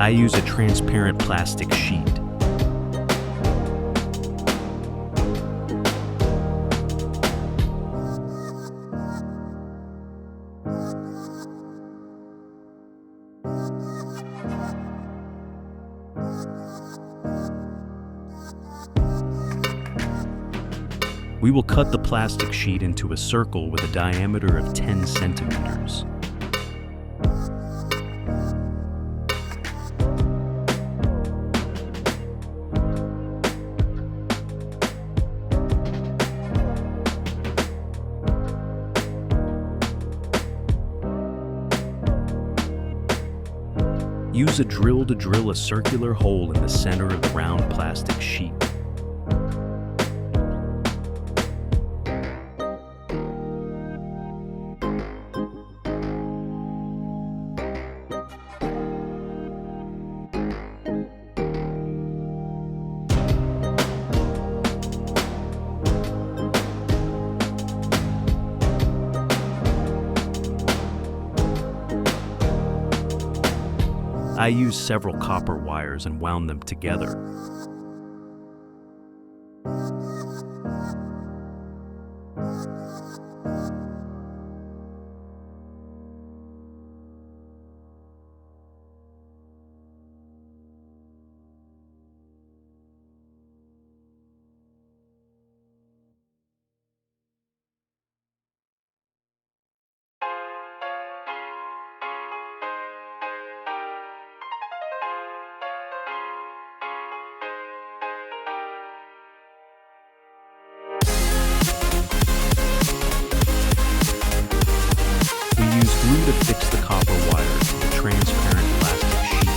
I use a transparent plastic sheet. We will cut the plastic sheet into a circle with a diameter of 10 centimeters. Use a drill to drill a circular hole in the center of the round plastic sheet. I used several copper wires and wound them together. Glue to fix the copper wire to the transparent plastic sheet.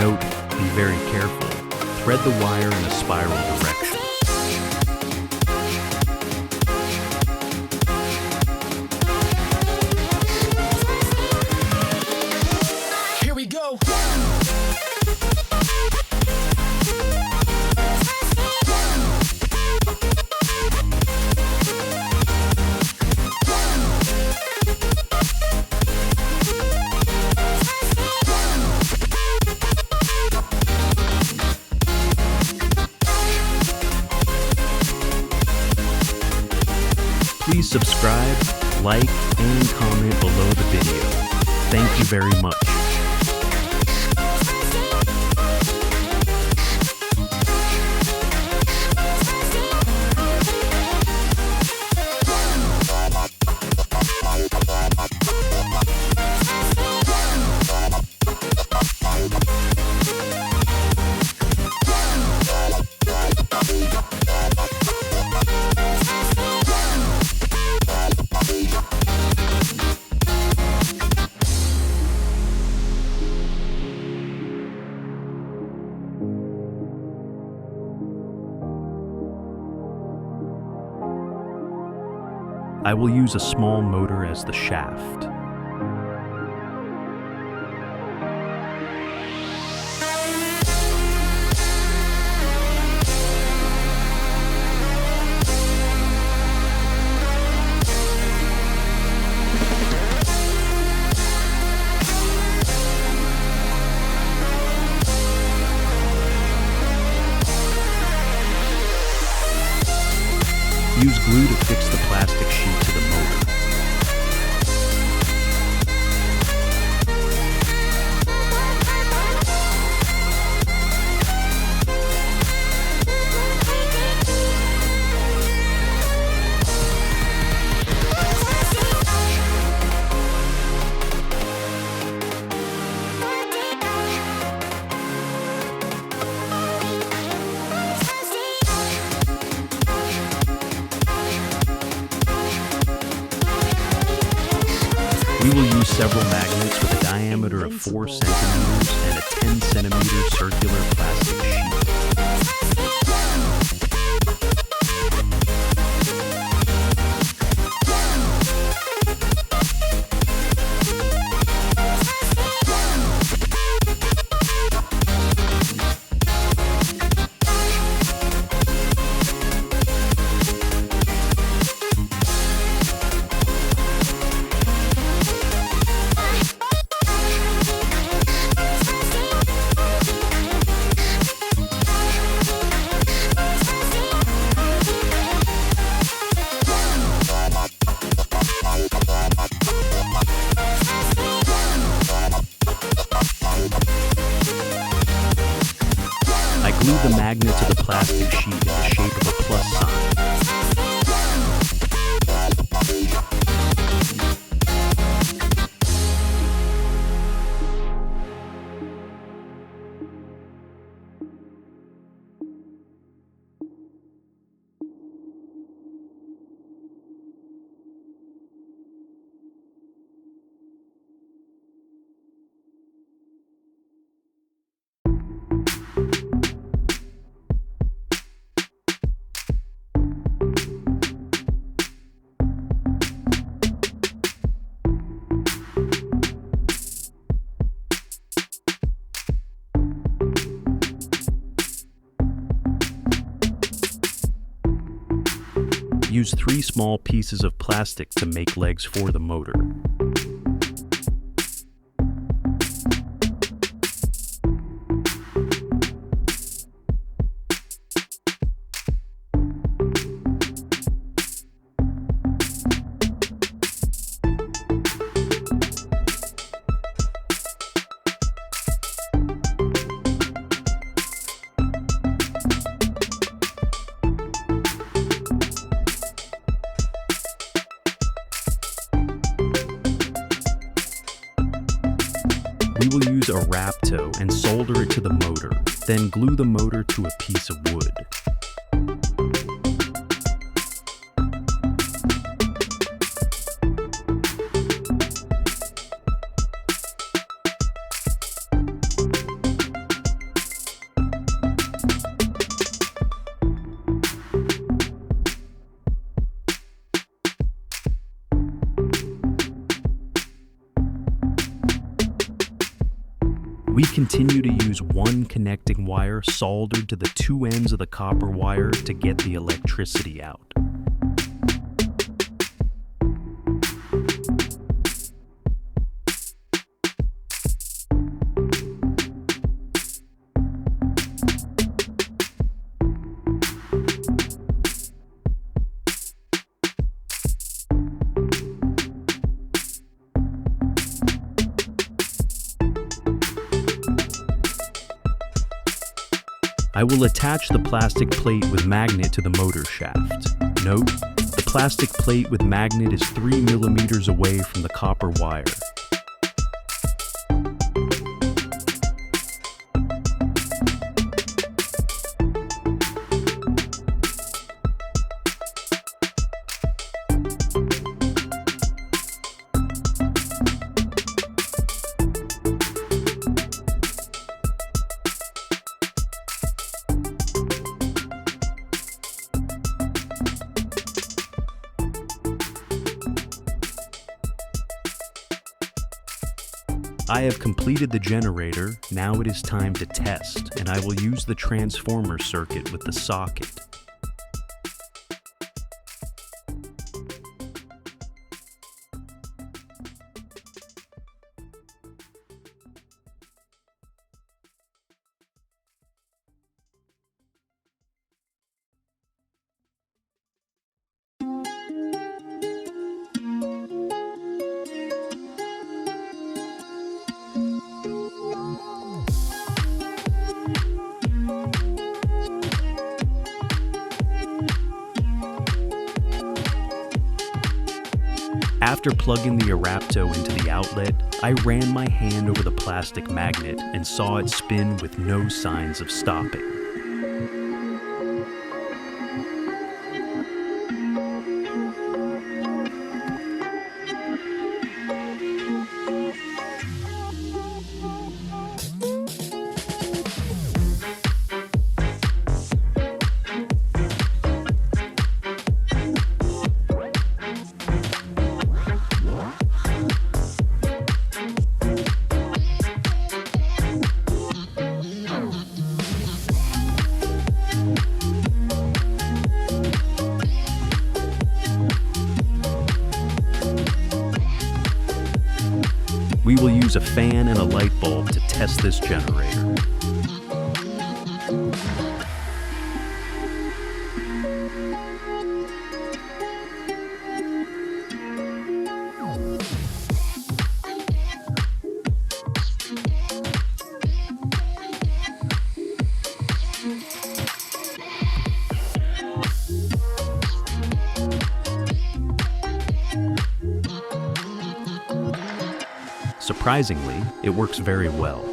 Note, be very careful. Thread the wire in a spiral direction. Here we go. Please subscribe, like, and comment below the video. Thank you very much. I will use a small motor as the shaft. Use glue to fix the plastic sheet to the motor. We will use several magnets with a diameter of 4 centimeters and a 10 centimeter circular plastic sheet. I glue the magnet to the plastic sheet in the shape of a plus sign. Use 3 small pieces of plastic to make legs for the motor. We will use a Rapto and solder it to the motor, then glue the motor to a piece of wood. We continue to use one connecting wire soldered to the 2 ends of the copper wire to get the electricity out. I will attach the plastic plate with magnet to the motor shaft. Note, the plastic plate with magnet is 3 millimeters away from the copper wire. I have completed the generator. Now it is time to test, and I will use the transformer circuit with the socket. After plugging the Rapto into the outlet, I ran my hand over the plastic magnet and saw it spin with no signs of stopping. We will use a fan and a light bulb to test this generator. Surprisingly, it works very well.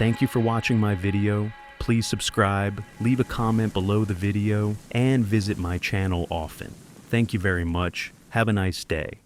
Thank you for watching my video. Please subscribe, leave a comment below the video, and visit my channel often. Thank you very much. Have a nice day.